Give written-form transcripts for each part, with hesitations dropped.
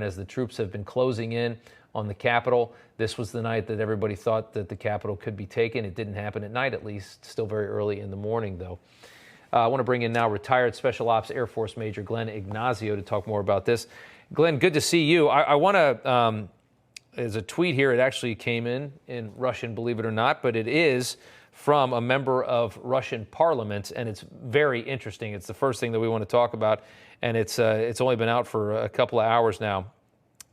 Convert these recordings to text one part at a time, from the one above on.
as the troops have been closing in on the Capitol. This was the night that everybody thought that the Capitol could be taken. It didn't happen at night, at least. Still very early in the morning, though. I want to bring in now retired Special Ops Air Force Major Glenn Ignacio to talk more about this. Glenn, good to see you. I want to, there's a tweet here. It actually came in Russian, believe it or not, but it is from a member of Russian parliament, and it's very interesting. It's the first thing that we want to talk about, and it's only been out for a couple of hours now.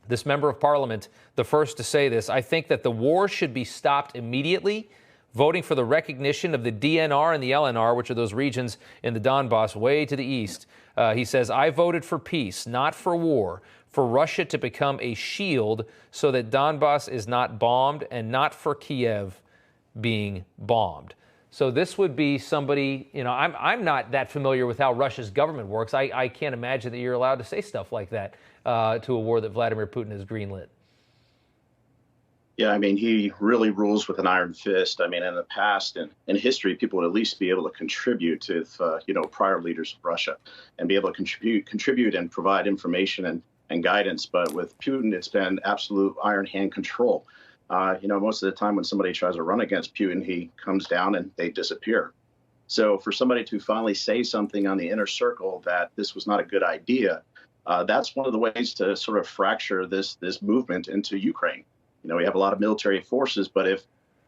This member of parliament, the first to say this: I think that the war should be stopped immediately. Voting for the recognition of the DNR and the LNR, which are those regions in the Donbass way to the east. He says, I voted for peace, not for war, for Russia to become a shield so that Donbass is not bombed, and not for Kiev being bombed. So this would be somebody, you know, I'm not that familiar with how Russia's government works. I can't imagine that you're allowed to say stuff like that to a war that Vladimir Putin has greenlit. Yeah, I mean, he really rules with an iron fist. I mean, in the past and in history, people would at least be able to contribute to, prior leaders of Russia and be able to contribute and provide information and guidance. But with Putin, it's been absolute iron hand control. Most of the time when somebody tries to run against Putin, he comes down and they disappear. So for somebody to finally say something on the inner circle that this was not a good idea, that's one of the ways to sort of fracture this movement into Ukraine. We have a lot of military forces, but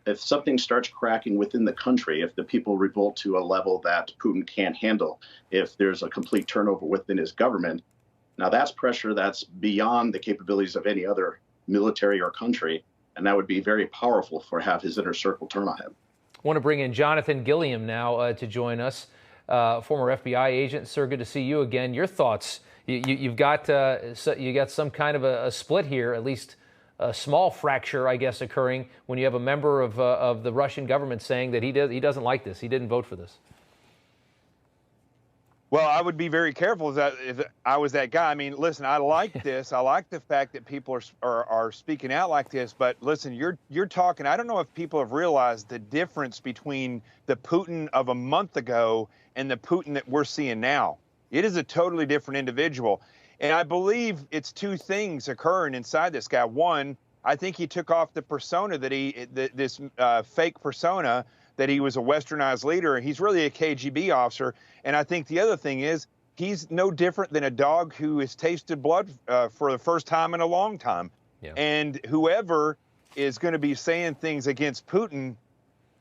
if something starts cracking within the country, if the people revolt to a level that Putin can't handle, if there's a complete turnover within his government, now that's pressure that's beyond the capabilities of any other military or country, and that would be very powerful for have his inner circle turn on him. I want to bring in Jonathan Gilliam now to join us, former FBI agent. Sir, good to see you again. Your thoughts? You've got some kind of a split here, at least a small fracture, I guess, occurring when you have a member of the Russian government saying that he doesn't like this. He didn't vote for this. Well, I would be very careful if I was that guy. I mean, listen, I like this. I like the fact that people are speaking out like this. But listen, you're talking. I don't know if people have realized the difference between the Putin of a month ago and the Putin that we're seeing now. It is a totally different individual. And I believe it's two things occurring inside this guy. One, I think he took off the persona this fake persona that he was a westernized leader. He's really a KGB officer. And I think the other thing is he's no different than a dog who has tasted blood for the first time in a long time. Yeah. And whoever is going to be saying things against Putin,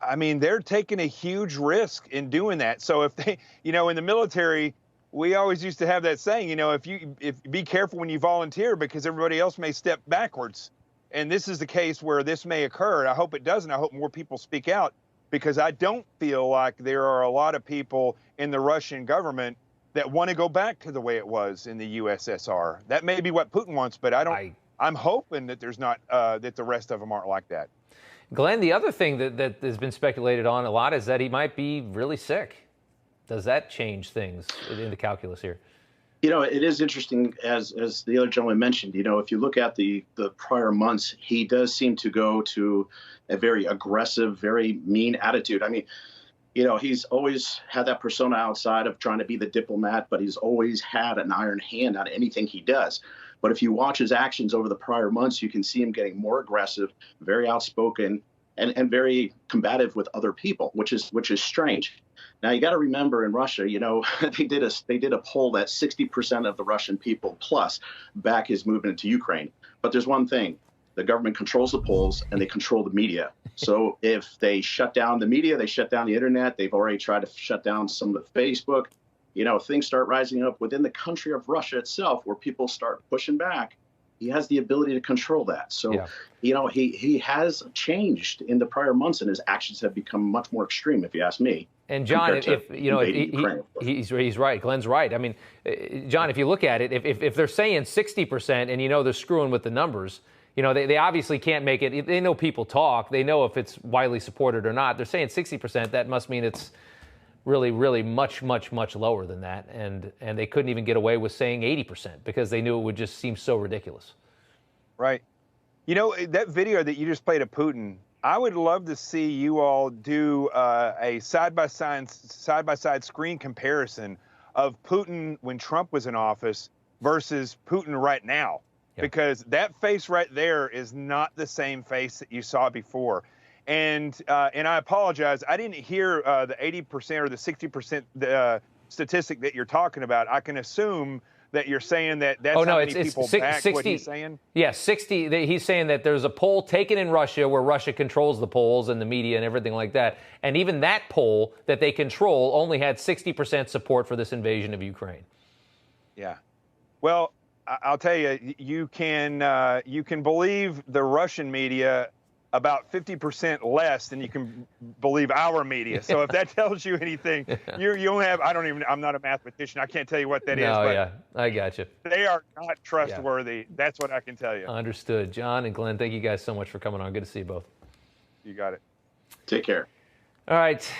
I mean, they're taking a huge risk in doing that. So if they, in the military, we always used to have that saying, if be careful when you volunteer because everybody else may step backwards. And this is the case where this may occur. And I hope it doesn't. I hope more people speak out because I don't feel like there are a lot of people in the Russian government that want to go back to the way it was in the USSR. That may be what Putin wants, but I'm hoping that there's not, that the rest of them aren't like that. Glenn, the other thing that has been speculated on a lot is that he might be really sick. Does that change things in the calculus here? It is interesting, as the other gentleman mentioned, if you look at the prior months, he does seem to go to a very aggressive, very mean attitude. I mean, he's always had that persona outside of trying to be the diplomat, but he's always had an iron hand on anything he does. But if you watch his actions over the prior months, you can see him getting more aggressive, very outspoken, and very combative with other people, which is strange. Now, you got to remember in Russia, they did a poll that 60% of the Russian people plus back his movement into Ukraine. But there's one thing. The government controls the polls and they control the media. So if they shut down the media, they shut down the internet. They've already tried to shut down some of the Facebook. Things start rising up within the country of Russia itself where people start pushing back. He has the ability to control that. So, yeah. He has changed in the prior months and his actions have become much more extreme, if you ask me. And John, he's right. Glenn's right. I mean, John, if you look at it, if they're saying 60% and they're screwing with the numbers, they obviously can't make it. They know people talk. They know if it's widely supported or not. They're saying 60%. That must mean it's really, really much, much, much lower than that. And they couldn't even get away with saying 80% because they knew it would just seem so ridiculous. Right. That video that you just played of Putin, I would love to see you all do a side-by-side screen comparison of Putin when Trump was in office versus Putin right now. because that face right there is not the same face that you saw before. And I apologize, I didn't hear the 80% or the 60% statistic that you're talking about. I can assume that you're saying that that's how many people back 60, what he's saying? Yeah, 60. He's saying that there's a poll taken in Russia where Russia controls the polls and the media and everything like that. And even that poll that they control only had 60% support for this invasion of Ukraine. Yeah. Well, I'll tell you, you can believe the Russian media about 50% less than you can believe our media. So if that tells you anything, you don't have, I'm not a mathematician. I can't tell you what that is. No, but yeah, I got you. They are not trustworthy. Yeah. That's what I can tell you. Understood. John and Glenn, thank you guys so much for coming on. Good to see you both. You got it. Take care. All right.